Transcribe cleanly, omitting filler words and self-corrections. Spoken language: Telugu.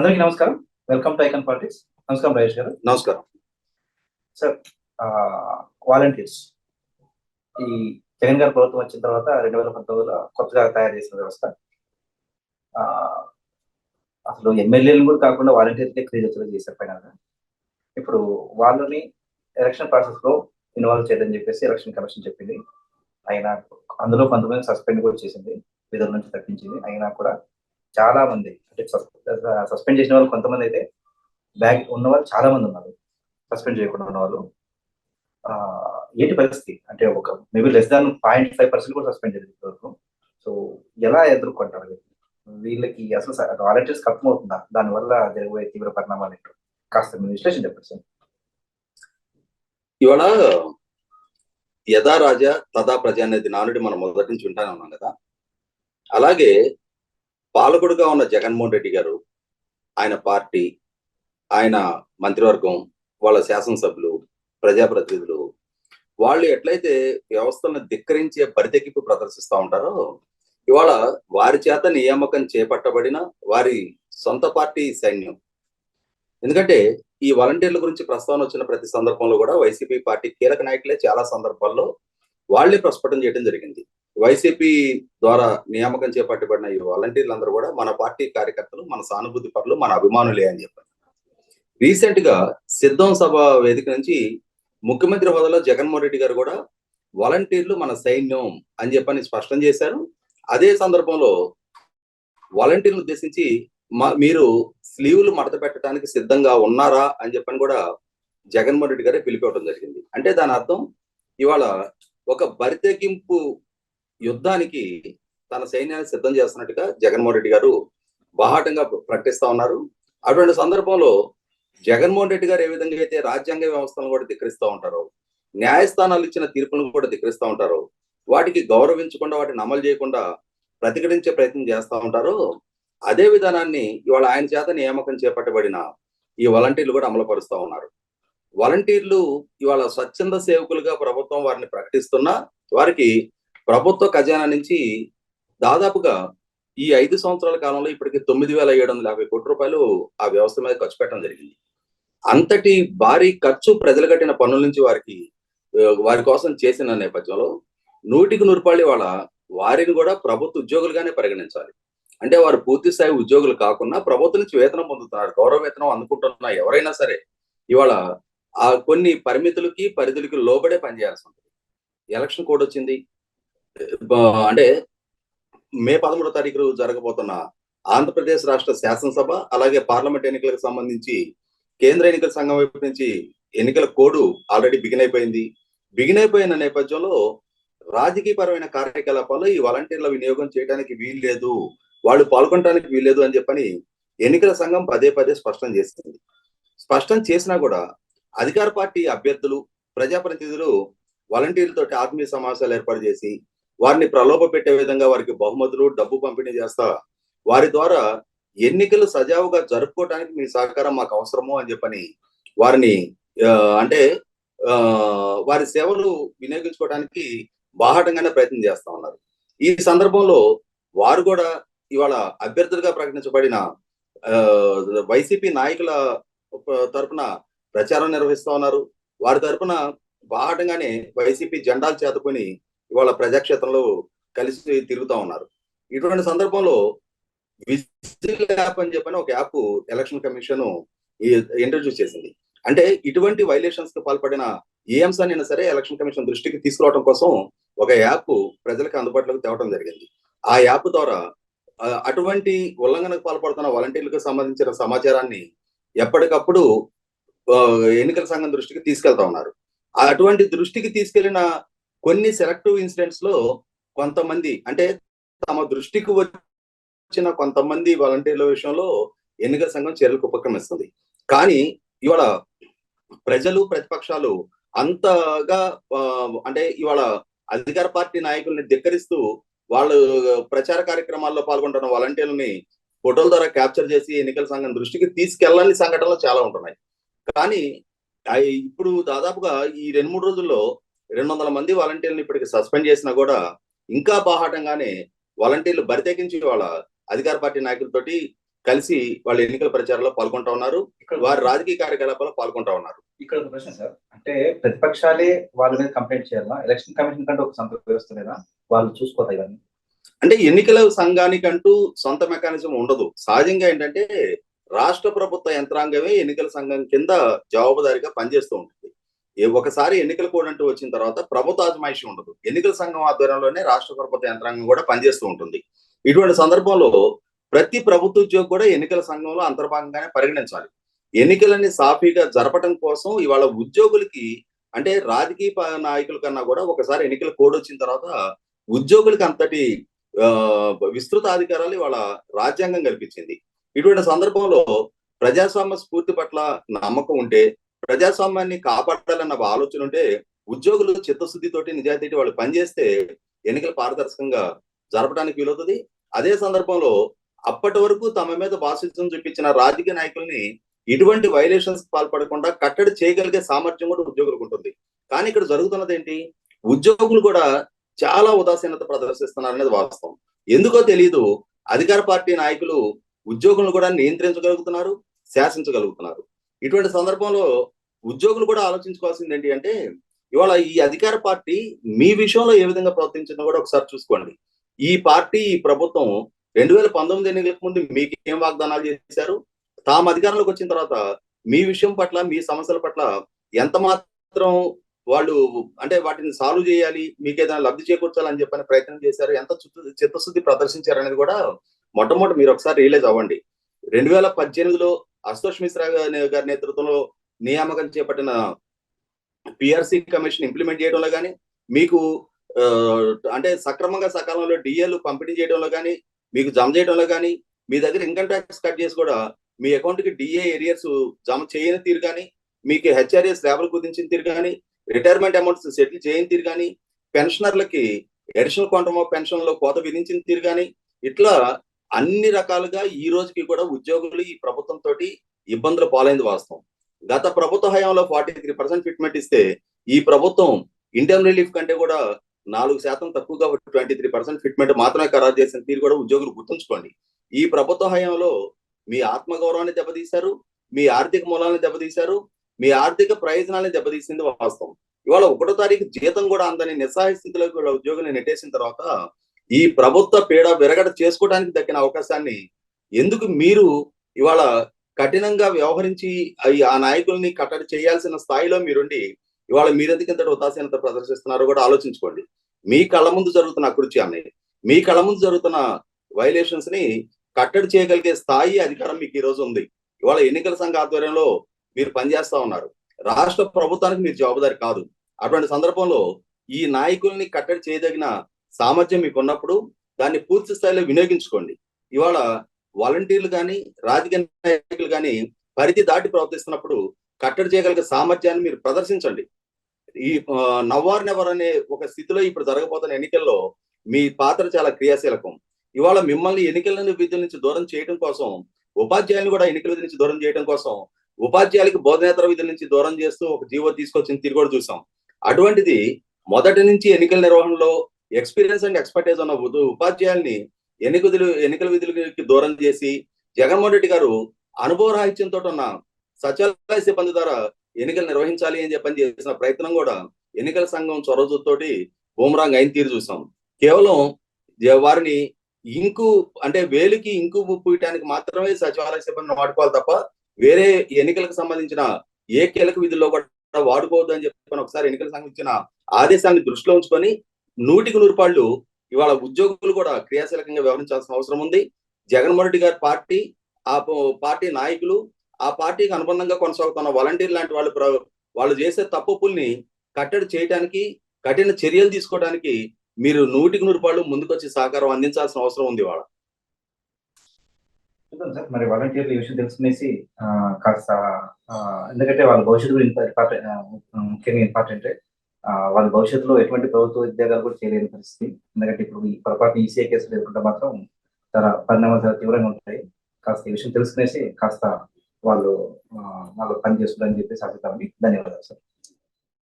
అందరికీ నమస్కారం. Welcome to icon politics. నమస్కారం రాజేష్ గారు. నమస్కారం సార్. వాలంటీర్స్ ఈ జగన్ గారి ప్రభుత్వం వచ్చిన తర్వాత 2019లో కొత్తగా తయారు చేసిన వ్యవస్థ. అసలు ఎమ్మెల్యేలను కూడా కాకుండా వాలంటీర్లకే క్రేజ్ వచ్చేలా చేశారు పైన. ఇప్పుడు వాళ్ళని ఎలక్షన్ ప్రాసెస్ లో ఇన్వాల్వ్ చేయదని చెప్పేసి ఎలక్షన్ కమిషన్ చెప్పింది. అయినా అందులో కొంతమంది సస్పెండ్ కూడా చేసింది, విధుల నుంచి తప్పించింది. అయినా కూడా చాలా మంది అంటే సస్పెండ్ చేసిన వాళ్ళు కొంతమంది అయితే బ్యాగ్ ఉన్న వాళ్ళు చాలా మంది ఉన్నారు, సస్పెండ్ చేయకుండా ఉన్న వాళ్ళు. ఏంటి పరిస్థితి అంటే ఒక మేబీ లెస్ దాన్ 0.5% కూడా సస్పెండ్ చేయాలి వరకు. సో ఎలా ఎదుర్కొంటారు వీళ్ళకి? అసలు వాలంటీర్స్ అర్థమవుతుందా దానివల్ల జరగబోయే తీవ్ర పరిణామాలు ఏంటో కాస్త మీరు విశ్లేషణ చెప్పండి సార్. ఇవాళ యథా రాజా తదా ప్రజ అనేది నానుడి మనం మొదటి నుంచి వింటానే ఉన్నాం కదా. అలాగే పాలకుడుగా ఉన్న జగన్మోహన్ రెడ్డి గారు, ఆయన పార్టీ, ఆయన మంత్రివర్గం, వాళ్ళ శాసనసభ్యులు, ప్రజాప్రతినిధులు వాళ్ళు ఎట్లయితే వ్యవస్థలను ధిక్కరించే బరితెక్కింపు ప్రదర్శిస్తూ ఉంటారో, ఇవాళ వారి చేత నియామకం చేపట్టబడిన వారి సొంత పార్టీ సైన్యం. ఎందుకంటే ఈ వాలంటీర్ల గురించి ప్రస్తావన వచ్చిన ప్రతి సందర్భంలో కూడా వైసీపీ పార్టీ కీలక నాయకులే చాలా సందర్భాల్లో వాళ్లే ప్రస్ఫుటం చేయడం జరిగింది. వైసీపీ ద్వారా నియామకం చేపట్టబడిన ఈ వాలంటీర్లందరూ కూడా మన పార్టీ కార్యకర్తలు, మన సానుభూతి పరులు, మన అభిమానులే అని చెప్పారు. రీసెంట్ గా సిద్ధం సభ వేదిక నుంచి ముఖ్యమంత్రి హోదాలో జగన్మోహన్ రెడ్డి గారు కూడా వాలంటీర్లు మన సైన్యం అని చెప్పని స్పష్టం చేశారు. అదే సందర్భంలో వాలంటీర్లు ఉద్దేశించి మీరు స్లీవులు మడత పెట్టడానికి సిద్ధంగా ఉన్నారా అని చెప్పని కూడా జగన్మోహన్ రెడ్డి గారే పిలిపివ్వడం జరిగింది. అంటే దాని అర్థం ఇవాళ ఒక బరితెగింపు యుద్ధానికి తన సైన్యాన్ని సిద్ధం చేస్తున్నట్టుగా జగన్మోహన్ రెడ్డి గారు బాహాటంగా ప్రకటిస్తా ఉన్నారు. అటువంటి సందర్భంలో జగన్మోహన్ రెడ్డి గారు ఏ విధంగా అయితే రాజ్యాంగ వ్యవస్థలను కూడా ధిక్కరిస్తూ ఉంటారో, న్యాయస్థానాలు ఇచ్చిన తీర్పులను కూడా ధిక్కరిస్తూ ఉంటారో, వాటికి గౌరవించకుండా వాటిని అమలు చేయకుండా ప్రతిఘటించే ప్రయత్నం చేస్తూ ఉంటారో, అదే విధానాన్ని ఇవాళ ఆయన చేత నియామకం చేపట్టబడిన ఈ వాలంటీర్లు కూడా అమలుపరుస్తూ ఉన్నారు. వాలంటీర్లు ఇవాళ స్వచ్ఛంద సేవకులుగా ప్రభుత్వం వారిని ప్రకటిస్తున్నా, వారికి ప్రభుత్వ ఖజానా నుంచి దాదాపుగా ఈ 5 సంవత్సరాల కాలంలో ఇప్పటికి 9,750 కోట్ల రూపాయలు ఆ వ్యవస్థ మీద ఖర్చు పెట్టడం జరిగింది. అంతటి భారీ ఖర్చు ప్రజలు కట్టిన పన్నుల నుంచి వారి కోసం చేసిన నేపథ్యంలో 100కి 100 వాళ్ళ వారిని కూడా ప్రభుత్వ ఉద్యోగులుగానే పరిగణించాలి. అంటే వారు పూర్తి స్థాయి ఉద్యోగులు కాకుండా ప్రభుత్వం నుంచి వేతనం పొందుతున్నారు, గౌరవ వేతనం అందుకుంటున్న ఎవరైనా సరే ఇవాళ ఆ కొన్ని పరిమితులకి పరిధులకి లోబడే పనిచేయాల్సి ఉంటుంది. ఎలక్షన్ కోడ్ వచ్చింది అంటే మే 13వ తారీఖు జరగబోతున్న ఆంధ్రప్రదేశ్ రాష్ట్ర శాసనసభ అలాగే పార్లమెంట్ ఎన్నికలకు సంబంధించి కేంద్ర ఎన్నికల సంఘం వైపు నుంచి ఎన్నికల కోడ్ ఆల్రెడీ బిగిన్ అయిపోయిన నేపథ్యంలో రాజకీయపరమైన కార్యకలాపాలు ఈ వాలంటీర్ల వినియోగం చేయడానికి వీల్లేదు, వాళ్ళు పాల్గొనడానికి వీల్లేదు అని చెప్పని ఎన్నికల సంఘం పదే స్పష్టం చేసింది. స్పష్టం చేసినా కూడా అధికార పార్టీ అభ్యర్థులు, ప్రజాప్రతినిధులు వాలంటీర్లతోటి ఆత్మీయ సమావేశాలు ఏర్పాటు చేసి వారిని ప్రలోభ పెట్టే విధంగా వారికి బహుమతులు, డబ్బు పంపిణీ చేస్తా వారి ద్వారా ఎన్నికలు సజావుగా జరుపుకోవడానికి మీ సహకారం మాకు అవసరము అని చెప్పని వారిని అంటే వారి సేవలు వినియోగించుకోవడానికి బాహాటంగానే ప్రయత్నం చేస్తా ఉన్నారు. ఈ సందర్భంలో వారు కూడా ఇవాళ అభ్యర్థులుగా ప్రకటించబడిన వైసీపీ నాయకుల తరఫున ప్రచారం నిర్వహిస్తా ఉన్నారు. వారి తరఫున బాహాటంగానే వైసీపీ జెండాలు చేతుకొని ఇవాళ ప్రజాక్షేత్రంలో కలిసి తిరుగుతా ఉన్నారు. ఇటువంటి సందర్భంలో విజిల్ యాప్ అని చెప్పని ఒక యాప్ ఎలక్షన్ కమిషన్ ఇంట్రడ్యూస్ చేసింది. అంటే ఇటువంటి వైలేషన్స్ కి పాల్పడిన ఏ అంశాన్ని సరే ఎలక్షన్ కమిషన్ దృష్టికి తీసుకురావడం కోసం ఒక యాప్ ప్రజలకు అందుబాటులోకి తేవడం జరిగింది. ఆ యాప్ ద్వారా అటువంటి ఉల్లంఘనకు పాల్పడుతున్న వాలంటీర్లకు సంబంధించిన సమాచారాన్ని ఎప్పటికప్పుడు ఎన్నికల సంఘం దృష్టికి తీసుకెళ్తా ఉన్నారు. అటువంటి దృష్టికి తీసుకెళ్లిన కొన్ని సెలెక్టివ్ ఇన్సిడెంట్స్ లో కొంతమంది అంటే తమ దృష్టికి వచ్చిన కొంతమంది వాలంటీర్ల విషయంలో ఎన్నికల సంఘం చర్యలకు ఉపక్రమిస్తుంది. కానీ ఇవాళ ప్రజలు, ప్రతిపక్షాలు అంతగా అంటే ఇవాళ అధికార పార్టీ నాయకుల్ని ధిక్కరిస్తూ వాళ్ళు ప్రచార కార్యక్రమాల్లో పాల్గొంటున్న వాలంటీర్లని ఫోటోల ద్వారా క్యాప్చర్ చేసి ఎన్నికల సంఘం దృష్టికి తీసుకెళ్లని సంఘటనలు చాలా ఉంటున్నాయి. కానీ ఇప్పుడు దాదాపుగా ఈ 2-3 రోజుల్లో 200 మంది వాలంటీర్లను ఇప్పటికి సస్పెండ్ చేసినా కూడా ఇంకా బాహాటంగానే వాలంటీర్లు బరితెగించి వాళ్ళ అధికార పార్టీ నాయకులతోటి కలిసి వాళ్ళ ఎన్నికల ప్రచారంలో పాల్గొంటా ఉన్నారు, వారి రాజకీయ కార్యకలాపాల్లో పాల్గొంటా ఉన్నారు. ఇక్కడ ఒక ప్రశ్న సార్, అంటే ప్రతిపక్షాలే వాళ్ళ మీద కంప్లైంట్ చేయాలా? ఎలక్షన్ కమిషన్ కంటే ఒక సొంత వ్యవస్థ లేదా? వాళ్ళు చూసుకోవాలి ఇవన్నీ. అంటే ఎన్నికల సంఘానికంటూ సొంత మెకానిజం ఉండదు. సహజంగా ఏంటంటే రాష్ట్ర ప్రభుత్వ యంత్రాంగమే ఎన్నికల సంఘం కింద జవాబుదారీగా పనిచేస్తూ ఉంటుంది. ఒకసారి ఎన్నికల కోడ్ అంటూ వచ్చిన తర్వాత ప్రభుత్వ ఆజమాయిషి ఉండదు. ఎన్నికల సంఘం ఆధ్వర్యంలోనే రాష్ట్ర ప్రభుత్వ యంత్రాంగం కూడా పనిచేస్తూ ఉంటుంది. ఇటువంటి సందర్భంలో ప్రతి ప్రభుత్వ ఉద్యోగి కూడా ఎన్నికల సంఘంలో అంతర్భాగంగానే పరిగణించాలి. ఎన్నికలని సాఫీగా జరపడం కోసం ఇవాళ ఉద్యోగులకి, అంటే రాజకీయ నాయకుల కన్నా కూడా ఒకసారి ఎన్నికల కోడ్ వచ్చిన తర్వాత ఉద్యోగులకి అంతటి విస్తృత అధికారాలు ఇవాళ రాజ్యాంగం కల్పించింది. ఇటువంటి సందర్భంలో ప్రజాస్వామ్య స్ఫూర్తి పట్ల నమ్మకం ఉంటే, ప్రజాస్వామ్యాన్ని కాపాడాలన్న ఆలోచన ఉంటే, ఉద్యోగులు చిత్తశుద్ధితోటి నిజాయితీ వాళ్ళు పనిచేస్తే ఎన్నికలు పారదర్శకంగా జరపడానికి వీలవుతుంది. అదే సందర్భంలో అప్పటి వరకు తమ మీద బాధ్యతను చూపించిన రాజకీయ నాయకుల్ని ఇటువంటి వైలేషన్స్ పాల్పడకుండా కట్టడి చేయగలిగే సామర్థ్యం కూడా ఉద్యోగులకు ఉంటుంది. కానీ ఇక్కడ జరుగుతున్నది ఏంటి? ఉద్యోగులు కూడా చాలా ఉదాసీనత ప్రదర్శిస్తున్నారు అనేది వాస్తవం. ఎందుకో తెలియదు, అధికార పార్టీ నాయకులు ఉద్యోగులను కూడా నియంత్రించగలుగుతున్నారు, శాసించగలుగుతున్నారు. ఇటువంటి సందర్భంలో ఉద్యోగులు కూడా ఆలోచించుకోవాల్సింది ఏంటి అంటే, ఇవాళ ఈ అధికార పార్టీ మీ విషయంలో ఏ విధంగా ప్రవర్తించిందో కూడా ఒకసారి చూసుకోండి. ఈ పార్టీ, ఈ ప్రభుత్వం 2019 ఎన్నికలకు ముందు మీకు ఏం వాగ్దానాలు చేశారు, తాము అధికారంలోకి వచ్చిన తర్వాత మీ విషయం పట్ల, మీ సమస్యల పట్ల ఎంత మాత్రం వాళ్ళు అంటే వాటిని సాల్వ్ చేయాలి, మీకు ఏదైనా లబ్ధి చేకూర్చాలని చెప్పని ప్రయత్నం చేశారు, ఎంత చిత్తశుద్ధి ప్రదర్శించారు అనేది కూడా మొట్టమొదటి మీరు ఒకసారి రియలైజ్ అవ్వండి. 2018లో అశుతోష్ మిశ్రా గారి నేతృత్వంలో నియామకం చేపట్టిన పిఆర్సి కమిషన్ ఇంప్లిమెంట్ చేయడంలో కానీ, మీకు అంటే సక్రమంగా సకాలంలో డిఏలు పంపిణీ చేయడంలో కానీ, మీకు జమ చేయడంలో కానీ, మీ దగ్గర ఇన్కమ్ ట్యాక్స్ కట్ చేసి కూడా మీ అకౌంట్ కి డిఏ ఏరియర్స్ జమ చేయని తీరు కానీ, మీకు హెచ్ఆర్ఎస్ లేబుల్ కుదించిన తీరు కానీ, రిటైర్మెంట్ అమౌంట్స్ సెటిల్ చేయని తీరు కానీ, పెన్షనర్లకి అడిషనల్ క్వాంటమ్ ఆఫ్ పెన్షన్ లో కోత విధించిన తీరు కానీ, ఇట్లా అన్ని రకాలుగా ఈ రోజుకి కూడా ఉద్యోగులు ఈ ప్రభుత్వం తోటి ఇబ్బందులు పాలైంది వాస్తవం. గత ప్రభుత్వ హయాంలో 43% ఫిట్మెంట్ ఇస్తే, ఈ ప్రభుత్వం ఇంటర్మ్ రిలీఫ్ కంటే కూడా 4% తక్కువగా 23% ఫిట్మెంట్ మాత్రమే ఖరారు చేసిన తీరు కూడా ఉద్యోగులు గుర్తుంచుకోండి. ఈ ప్రభుత్వ హయాంలో మీ ఆత్మగౌరవాన్ని దెబ్బతీశారు, మీ ఆర్థిక మూలాలను దెబ్బతీశారు, మీ ఆర్థిక ప్రయోజనాలను దెబ్బతీసింది వాస్తవం. ఇవాళ 1వ తారీఖు జీతం కూడా అందని నిస్సహాయ స్థితిలోకి ఉద్యోగులను నెట్టేసిన తర్వాత ఈ ప్రభుత్వ పీడ విరగడ చేసుకోవడానికి దక్కిన అవకాశాన్ని ఎందుకు మీరు ఇవాళ కఠినంగా వ్యవహరించి ఆ నాయకుల్ని కట్టడి చేయాల్సిన స్థాయిలో మీరుండి ఇవాళ మీరెందుకు ఇంతటి ఉదాసీనత ప్రదర్శిస్తున్నారో కూడా ఆలోచించుకోండి. మీ కళ్ళ ముందు జరుగుతున్న అకృత్యాన్ని, మీ కళ్ళ ముందు జరుగుతున్న వైలేషన్స్ ని కట్టడి చేయగలిగే స్థాయి, అధికారం మీకు ఈ రోజు ఉంది. ఇవాళ ఎన్నికల సంఘ ఆధ్వర్యంలో మీరు పనిచేస్తా ఉన్నారు. రాష్ట్ర ప్రభుత్వానికి మీరు జవాబుదారి కాదు. అటువంటి సందర్భంలో ఈ నాయకుల్ని కట్టడి చేయదగిన సామర్థ్యం మీకు ఉన్నప్పుడు దాన్ని పూర్తి స్థాయిలో వినియోగించుకోండి. ఇవాళ వాలంటీర్లు కానీ, రాజకీయ నాయకులు కానీ పరిధి దాటి ప్రవర్తిస్తున్నప్పుడు కట్టడి చేయగలిగే సామర్థ్యాన్ని మీరు ప్రదర్శించండి. ఈ నవ్వారు నెవర్ అనే ఒక స్థితిలో ఇప్పుడు జరగబోతున్న ఎన్నికల్లో మీ పాత్ర చాలా క్రియాశీలకం. ఇవాళ మిమ్మల్ని ఎన్నికల విధుల నుంచి దూరం చేయడం కోసం, ఉపాధ్యాయులను కూడా ఎన్నికల విధుల నుంచి దూరం చేయడం కోసం, ఉపాధ్యాయులకి బోధనేతర విధుల నుంచి దూరం చేస్తూ ఒక జీవో తీసుకొచ్చిన తీరు కూడా చూసాం. అటువంటిది మొదటి నుంచి ఎన్నికల నిర్వహణలో ఎక్స్పీరియన్స్ అండ్ ఎక్స్పర్టైజ్ ఉన్న ఉపాధ్యాయుల్ని ఎన్నికల విధులకి దూరం చేసి, జగన్మోహన్ రెడ్డి గారు అనుభవ రాహిత్యంతో ఉన్న సచివాలయ సిబ్బంది ద్వారా ఎన్నికలు నిర్వహించాలి అని చెప్పని చేసిన ప్రయత్నం కూడా ఎన్నికల సంఘం చొరవతోటి బూమరాంగ్ అయిన తీరు చూసాం. కేవలం వారిని అంటే వేలికి ఇంకు పూయటానికి మాత్రమే సచివాలయ సిబ్బందిని వాడుకోవాలి తప్ప వేరే ఎన్నికలకు సంబంధించిన ఏ కీలక విధుల్లో కూడా వాడుకోవద్దు అని చెప్పని ఒకసారి ఎన్నికల సంఘం ఇచ్చిన ఆదేశాన్ని దృష్టిలో ఉంచుకొని 100కి 100 ఇవాళ ఉద్యోగులు కూడా క్రియాశీలకంగా వ్యవహరించాల్సిన అవసరం ఉంది. జగన్మోహన్ రెడ్డి గారి పార్టీ, ఆ పార్టీ నాయకులు, ఆ పార్టీకి అనుబంధంగా కొనసాగుతున్న వాలంటీర్ లాంటి వాళ్ళు చేసే తప్పుల్ని కట్టడి చేయడానికి, కఠిన చర్యలు తీసుకోవడానికి మీరు 100కి 100 ముందుకొచ్చి సహకారం అందించాల్సిన అవసరం ఉంది ఇవాళ. సార్, మరి వాలంటీర్లు ఈ విషయం తెలుసుకునేసి కాస్త ఎందుకంటే వాళ్ళ భవిష్యత్తు ముఖ్యంగా ఇంపార్టెంట్. వాళ్ళ భవిష్యత్తులో ఎటువంటి ప్రభుత్వ ఉద్యోగాలు కూడా చేయలేని పరిస్థితి. ఎందుకంటే ఇప్పుడు ఈ పొరపాటు ఈసీఐ కేసులు ఎదుర్కొంటే మాత్రం చాలా పరిణామాలు చాలా తీవ్రంగా ఉంటాయి. కాస్త ఈ విషయం తెలుసుకునేసి కాస్త వాళ్ళు పని చేస్తుందని చెప్పేసి ఆశిస్తామని. ధన్యవాదాలు సార్.